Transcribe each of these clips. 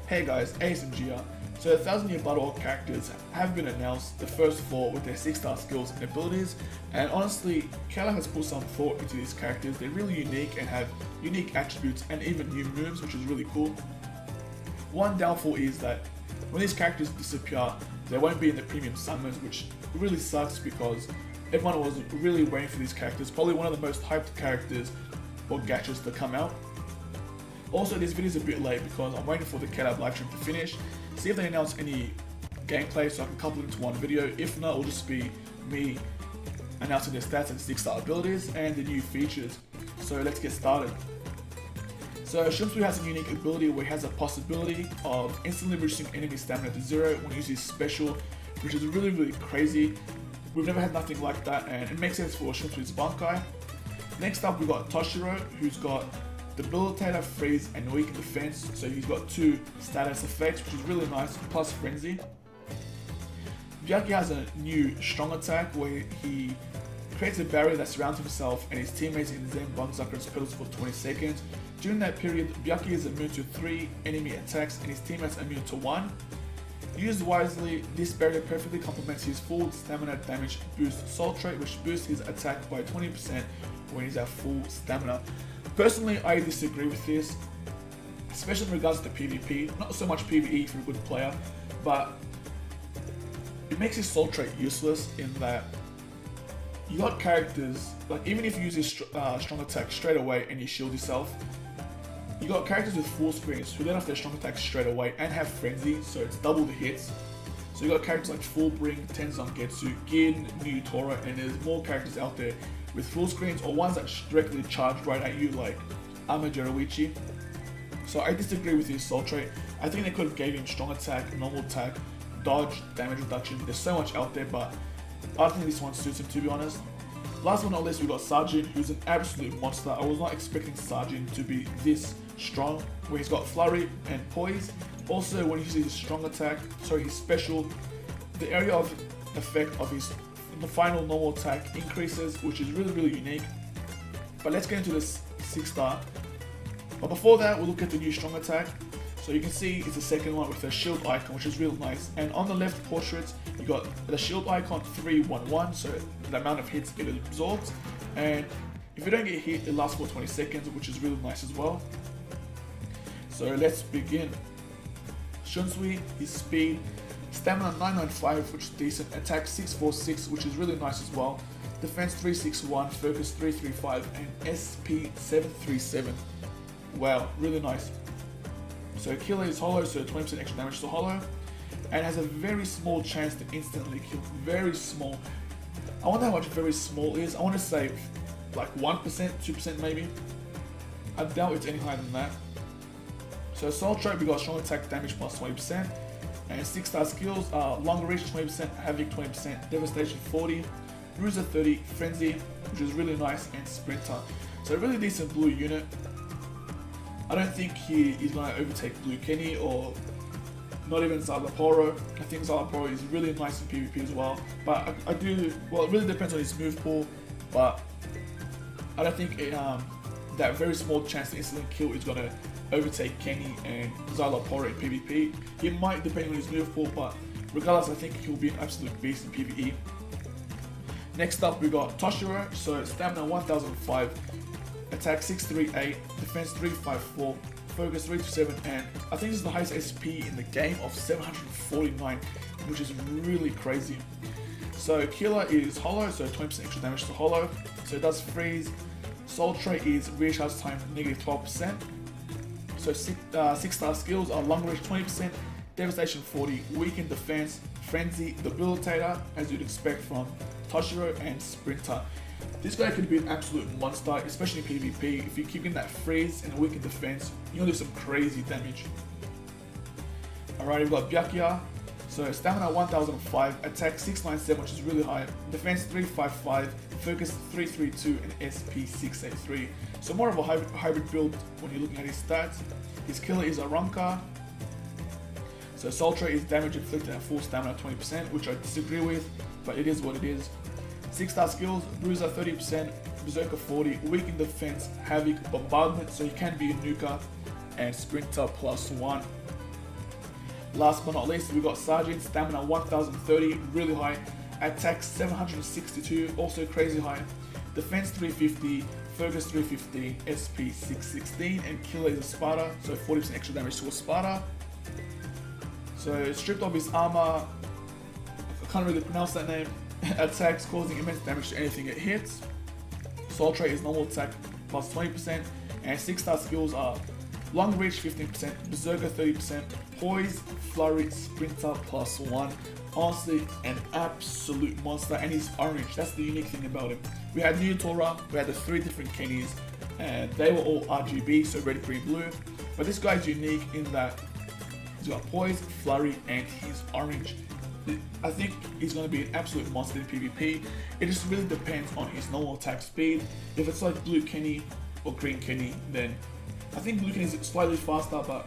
Hey guys, ASMG here. So the 1000 Year Battle Arc characters have been announced, the first 4 with their 6-star skills and abilities, and honestly, Kala has put some thought into these characters. They're really unique and have unique attributes and even new moves, which is really cool. One downfall is that when these characters disappear, they won't be in the premium summons, which really sucks because everyone was really waiting for these characters, probably one of the most hyped characters or gadgets to come out. Also, this video is a bit late because I'm waiting for the Cat live stream to finish, see if they announce any gameplay so I can couple it into one video. If not, it'll just be me announcing their stats and 6-star abilities and the new features. So let's get started. So Shumsui has a unique ability where he has a possibility of instantly reducing enemy stamina to 0 when he uses special, which is really crazy. We've never had nothing like that, and it makes sense for Shumsui's Bankai. Next up we got Toshiro, who's got Debilitator, Freeze, and Weaken Defense, so he's got 2 status effects, which is really nice, plus Frenzy. Byakuya has a new strong attack where he creates a barrier that surrounds himself and his teammates in Zen Banzaka's pedals for 20 seconds. During that period, Byakuya is immune to 3 enemy attacks and his teammates are immune to 1. Used wisely, this barrier perfectly complements his full stamina damage boost Soul Trait, which boosts his attack by 20% when he's at full stamina. Personally, I disagree with this, especially in regards to PvP, not so much PvE for a good player, but it makes his Soul Trait useless in that you got characters, like even if you use his strong attack straight away and you shield yourself, you got characters with full screens who let off their strong attack straight away and have Frenzy, so it's double the hits. So you got characters like Fullbring, Tenzangetsu, Gin, New Tora, and there's more characters out there with full screens or ones that directly charge right at you like Amajiroichi. So I disagree with his Soul Trait. I think they could have gave him strong attack, normal attack, dodge, damage reduction. There's so much out there, but I think this one suits him, to be honest. Last but not least, we got Sajin, who's an absolute monster. I was not expecting Sajin to be this strong, where he's got Flurry and Poise. Also, when he uses his strong attack, his special, the area of effect of his the final normal attack increases, which is really unique. But let's get into this 6-star. But before that, we'll look at the new strong attack. So you can see it's the second one with the shield icon, which is real nice. And on the left portrait, you got the shield icon 311, so the amount of hits it absorbs. And if you don't get hit, it lasts for 20 seconds, which is really nice as well. So let's begin. Shunsui, his speed, stamina 995, which is decent, attack 646, which is really nice as well, defense 361, focus 335, and SP 737. Wow, really nice. So Killer is hollow, so 20% extra damage to hollow, and has a very small chance to instantly kill. Very small. I wonder how much very small is. I want to say like 1%, 2% maybe. I doubt it's any higher than that. So Soul Trait, we got strong attack damage plus 20%, and 6-star skills are Long Reach 20%, Havoc 20%, Devastation 40, Bruiser 30, Frenzy, which is really nice, and Sprinter. So a really decent blue unit. I don't think he's going to overtake Blue Kenny or not even Zalaporo. I think Zalaporo is really nice in PvP as well, but I do, well, it really depends on his move pool, but I don't think that very small chance to instantly kill is going to overtake Kenny and Zalaporo in PvP. He might, depending on his move pool, but regardless, I think he'll be an absolute beast in PvE. Next up, we got Toshiro, so stamina 1005, attack 638, defense 354, focus 327, and I think this is the highest SP in the game of 749, which is really crazy. So Killer is hollow, so 20% extra damage to hollow, so it does freeze. Soul Trait is recharge time -12%. So 6-star skills are Long Reach 20%, Devastation 40, Weaken Defense, Frenzy, Debilitator, as you'd expect from Toshiro, and Sprinter. This guy could be an absolute monster, especially in PvP. If you keep getting that Freeze and Weaken Defense, you'll do some crazy damage. Alright, we've got Byakuya. So stamina 1005, attack 697, which is really high, defense 355, focus 332, and SP 683. So more of a hybrid build when you're looking at his stats. His killer is Aranka. So Soul Trait is damage inflicted at full stamina 20%, which I disagree with, but it is what it is. 6-star skills, Bruiser 30%, Berserker 40, Weaken Defense, Havoc, Bombardment, so he can be a nuker, and Sprinter +1. Last but not least, we got Sergeant, stamina 1030, really high. Attack 762, also crazy high. Defense 350, Focus 315, SP 616, and Kill Laser Sparta, so 40% extra damage to a Sparta. So stripped off his armor, I can't really pronounce that name. Attacks causing immense damage to anything it hits. Soul Trait is normal attack plus 20%, and 6-star skills are Long Reach 15%, Berserker 30%, Poise, Flurry, Sprinter plus 1. Honestly, an absolute monster, and he's orange. That's the unique thing about him. We had New Tora, we had the 3 different Kennies, and they were all RGB, so red, green, blue. But this guy's unique in that he's got Poise, Flurry, and he's orange. I think he's going to be an absolute monster in PvP. It just really depends on his normal attack speed. If it's like Blue Kenny or Green Kenny, then I think Blue Kenny is slightly faster, but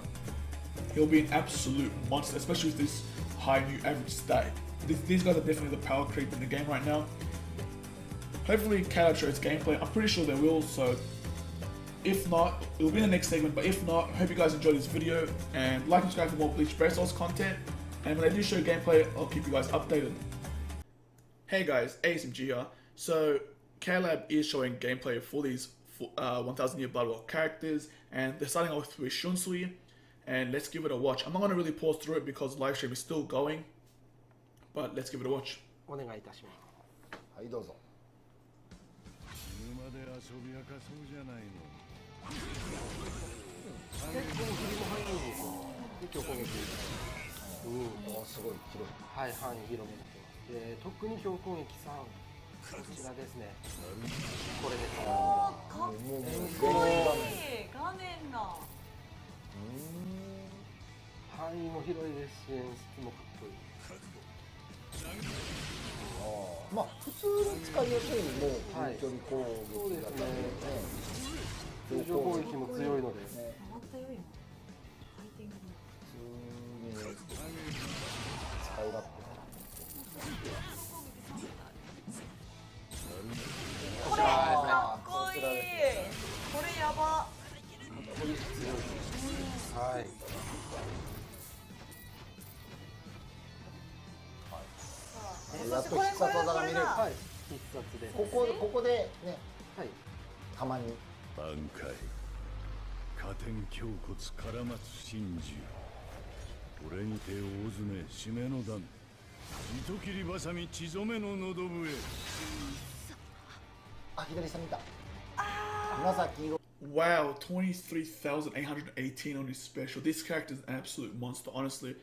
he'll be an absolute monster, especially with this high new average stat. These guys are definitely the power creep in the game right now. Hopefully Kayla shows gameplay. I'm pretty sure they will, so if not, it'll be in the next segment, but if not, hope you guys enjoyed this video, and like and subscribe for more Bleach Souls content, and when I do show gameplay, I'll keep you guys updated. Hey guys, ASMG here. So K-Lab is showing gameplay for these 1000 Year Blood War characters, and they're starting off with Shunsui, and let's give it a watch. I'm not going to really pause through it because the live stream is still going, but let's give it a watch. お願いいたします。はい、どうぞ。車で遊び明かそうじゃないの。結構振りも早いんですよ。で、強攻撃。おー、すごい広い。はい、範囲広めにしてます。で、特に強攻撃3、こちらですね。これです。かっこいい。画面が。範囲も広いですし、演出もかっこいい。まあ普通に使いやすいもう距離攻撃だったりね。通常攻撃も強いので。思ったよりも回転が普通に使い勝手。これかっこいい。これやば。はい。やっと必殺技が見れる。はい。必殺です。ここでね、はい。たまに。挽回。加点胸骨絡まつ真珠。俺にて大詰め締めの段。糸切りばさみ血染めの喉笛。あ、左下見た。紫色。Wow, 23,818 on his special. This character is an absolute monster, honestly.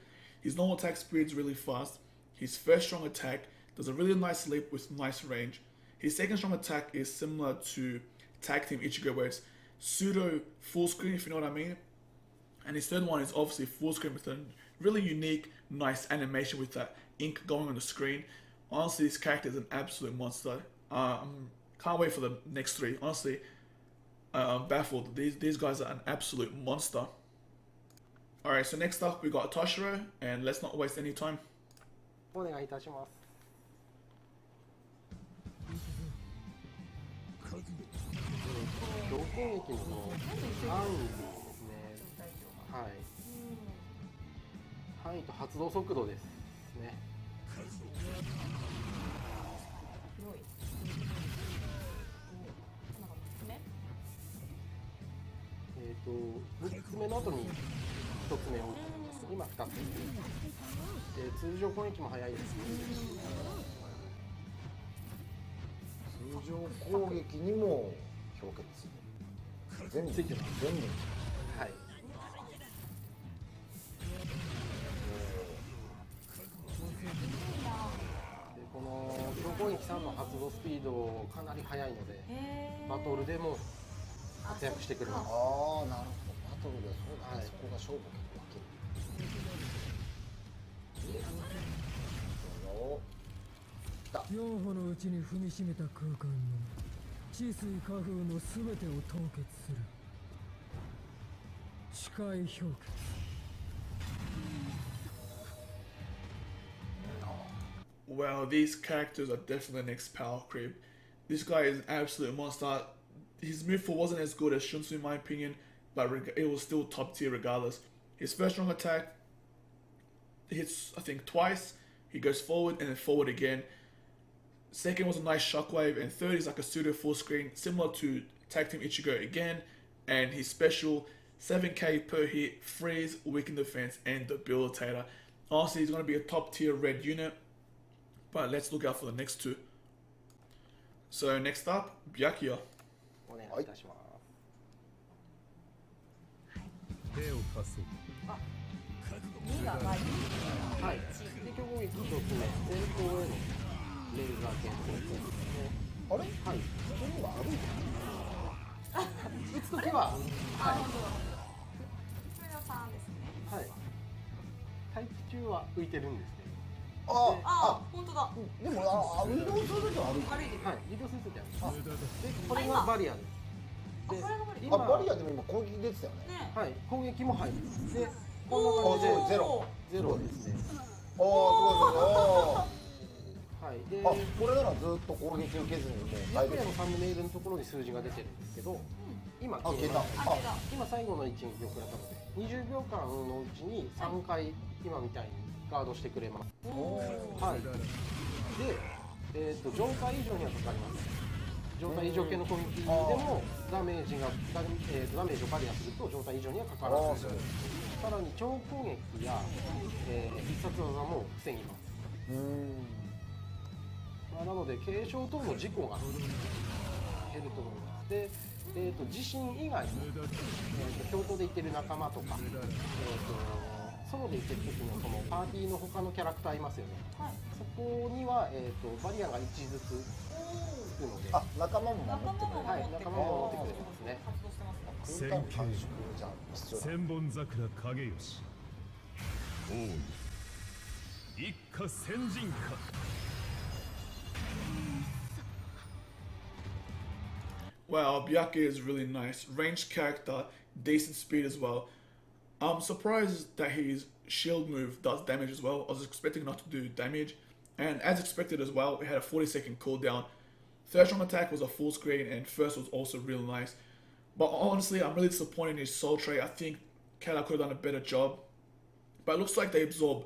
His normal attack speed is really fast. His first strong attack does a really nice leap with nice range. His second strong attack is similar to Tag Team Ichigo, where it's pseudo full screen, if you know what I mean. And his third one is obviously full screen with a really unique, nice animation with that ink going on the screen. Honestly, this character is an absolute monster. Can't wait for the next 3. Honestly, I'm baffled. These guys are an absolute monster. Alright, so next up we got Toshiro, and let's not waste any time. お願いいたします。強攻撃のこの範囲ですね。はい。範囲と発動速度ですね。広い。6つ目の後に1つ目を今2つで通常攻撃も早いですね。通常攻撃にも氷結。全部ついてます。全部。はい。でこの強攻撃3の発動スピードかなり速いのでバトルでも活躍してくれます。ああ、なるほど。バトルでそうだね。そこが勝負が分ける。4歩のうちに踏みしめた空間に治水火風のすべてを凍結する視界氷結。Well, these characters are definitely the next power creep. This guy is an absolute monster. His move for wasn't as good as Shunsui in my opinion, but it was still top tier regardless. His first strong attack hits, I think, twice. He goes forward and then forward again. Second was a nice shockwave, and third is like a pseudo full screen, similar to Tag Team Ichigo again. And his special 7k per hit, freeze, weaken defense, and debilitator. Honestly, he's going to be a top tier red unit, but let's look out for the next two. So next up, Byakuya. お願いいたします。手を貸そう。2がない。はい。で強攻撃1つ目、前方へのレーザー系の攻撃ですね。あれはい。それはあるん打つときは、はなるほど。それが3ですね。い。はい。待機中は浮いてるんですね。ああ、本当だ。でも運動するとある軽いです。はい。移動するときはある。で、これがバリアです。あ、これがバリあバリアでも今攻撃出てたよねね。はい。攻撃も入る。で、こおんな感じでゼロゼロですね。おーはい。で、すごいすごいこれならずっと攻撃受けずにもう大丈ヤクヤのサムネイルのところに数字が出てるんですけど、今夫あ消えたあ、出た。今最後の位置によくなったので、20秒間のうちに3回今みたいにガードしてくれます。はい。で、状態以上にはかかります。状態以上系の攻撃でもダメージがダメージをバリアすると状態以上にはかからず、さらに超攻撃や、必殺技も防ぎます。まあなので軽傷等の事故が減ると思います。で、地震以外に、共闘で行ってる仲間とか、ソロで行ってる時のそのパーティーの他のキャラクターいますよね。はい。そこには、バリアが1ずつつくので、あ仲間も守仲間ってくれるはい、も守って仲間も守ってくれてますね。活動してますね。空間短縮じゃ必要だ千本桜影吉。王に一家先人か。Wow, Byakuya is really nice. Ranged character, decent speed as well. I'm surprised that his shield move does damage as well. I was expecting not to do damage. And as expected as well, it had a 40-second cooldown. Third strong attack was a full screen, and first was also real nice. But honestly, I'm really disappointed in his soul trait. I think Kala could have done a better job. But it looks like they absorb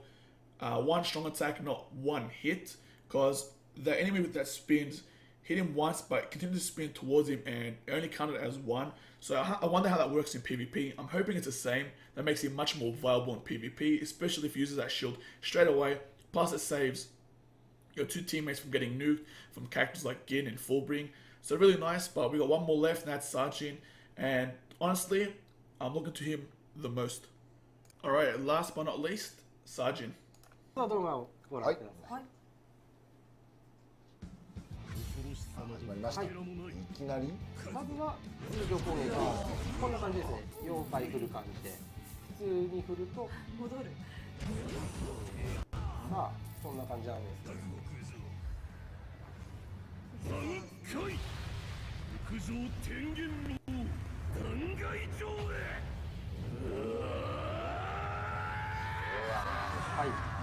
one strong attack, not one hit. Because the enemy with that spins hit him once, but continued to spin towards him and it only counted as one. So I wonder how that works in PvP. I'm hoping it's the same. That makes him much more viable in PvP, especially if he uses that shield straight away. Plus it saves your two teammates from getting nuked from characters like Gin and Fullbring. So really nice, but we got one more left, and that's Sajin. And honestly, I'm looking to him the most. Alright, last but not least, Sajin. さあ動画をご覧ください。はい。始まりました、い、きなりまずは通常攻撃はこんな感じですね。4回振る感じで、普通に振ると、戻る。まあそんな感じなんですけど。3回陸上天元の断崖上へ。はい。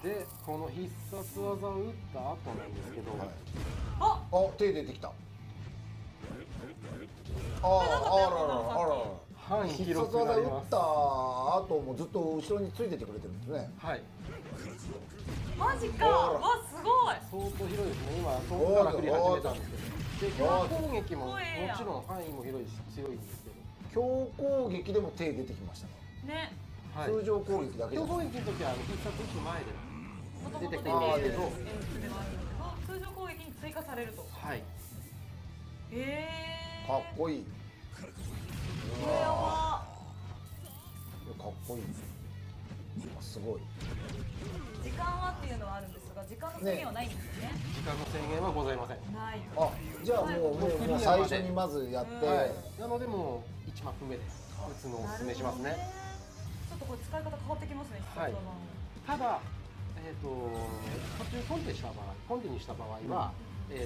で、この必殺技を打った後なんですけど、あ手出てきたあらら範囲必広殺技打くなります。った後もずっと後ろについててくれてるんですねはい。マジか。わ、すごい。相当広いですね。今遠くから振り始めたんですけど。で、強攻撃ももちろん範囲も広いし強いんですけど。強攻撃でも手出てきましたね、ね。はい。通常攻撃だけで強攻撃の時は必殺打つ前でもともと出ている出てきてますけど、演出ではあるんですけど、通常攻撃に追加されると。はい。へえ。かっこいいこれやば。かっこいいすごい時間はっていうのはあるんですが、時間の制限はないんですよね。時間の制限はございません。ない。あじゃあもう最初にまずやって、はい。なのでもう1マップ目です。打つのをお勧めしますね。ちょっとこれ使い方変わってきますね。はい必要なの。ただ、途中コンテした場合、コンテにした場合は、リ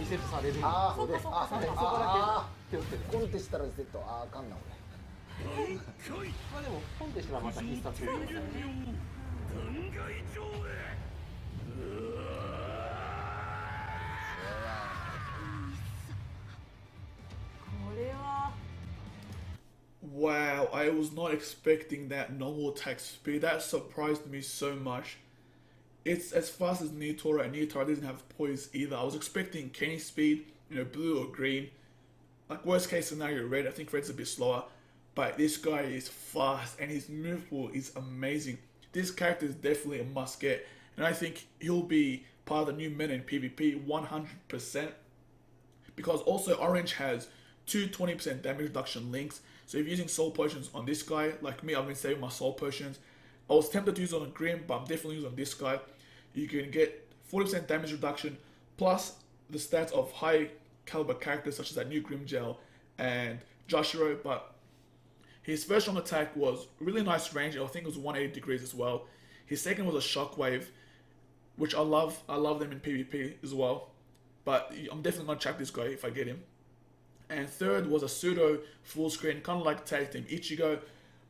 セットされるので、あそうかそうかはい、そこあだけ気をつけて。コンテしたらセットあかんなまあでもコンテしたらまた必殺そうですよね。断崖上へ。これは Wow, I was not expecting that normal attack speed. That surprised me so much. It's as fast as Neotora, and Neotora doesn't have poise either. I was expecting Kenny speed, blue or green. Like worst case scenario, red. I think red's a bit slower. But this guy is fast, and his move pool is amazing. This character is definitely a must get, and I think he'll be part of the new meta in PvP 100%. Because also Orange has two 20% damage reduction links. So if you're using soul potions on this guy, like me, I've been saving my soul potions. I was tempted to use it on Grim, but I'm definitely using on this guy. You can get 40% damage reduction plus the stats of high caliber characters such as that new Grim Gel and Joshua. But his first strong attack was really nice range. I think it was 180 degrees as well. His second was a shockwave, which I love. I love them in PvP as well. But I'm definitely gonna check this guy if I get him. And third was a pseudo full screen, kind of like Tag Team Ichigo.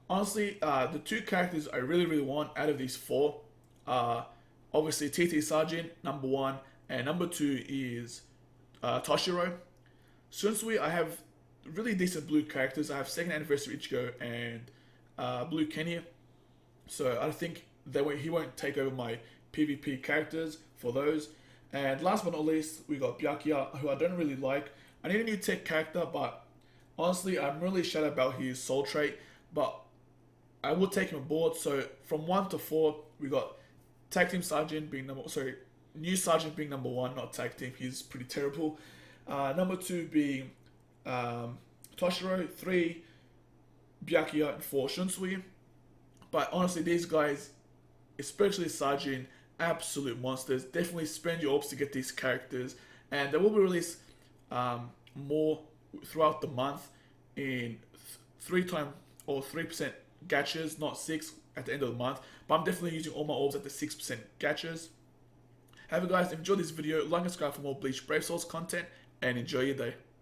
Honestly, the two characters I really want out of these four are obviously TT Sergeant, number 1, and number 2 is Toshiro. Sunsui, I have really decent blue characters. I have second anniversary Ichigo and blue Kenya. So I think that way he won't take over my PvP characters for those. And last but not least, we got Byakuya, who I don't really like. I need a new tech character, but honestly, I'm really sad about his soul trait, but I will take him aboard. So from 1 to 4, we got Tag Team Sergeant being new Sergeant being number 1, not Tag Team, he's pretty terrible. Number 2 being Toshiro, 3 Byakuya, and 4 Shunsui. But honestly, these guys, especially Sergeant, absolute monsters. Definitely spend your orbs to get these characters, and they will be released more throughout the month in 3% gachas, not 6 at the end of the month. But I'm definitely using all my orbs at the 6% gachas. Have you guys enjoyed this video? Like and subscribe for more Bleach Brave Souls content, and enjoy your day.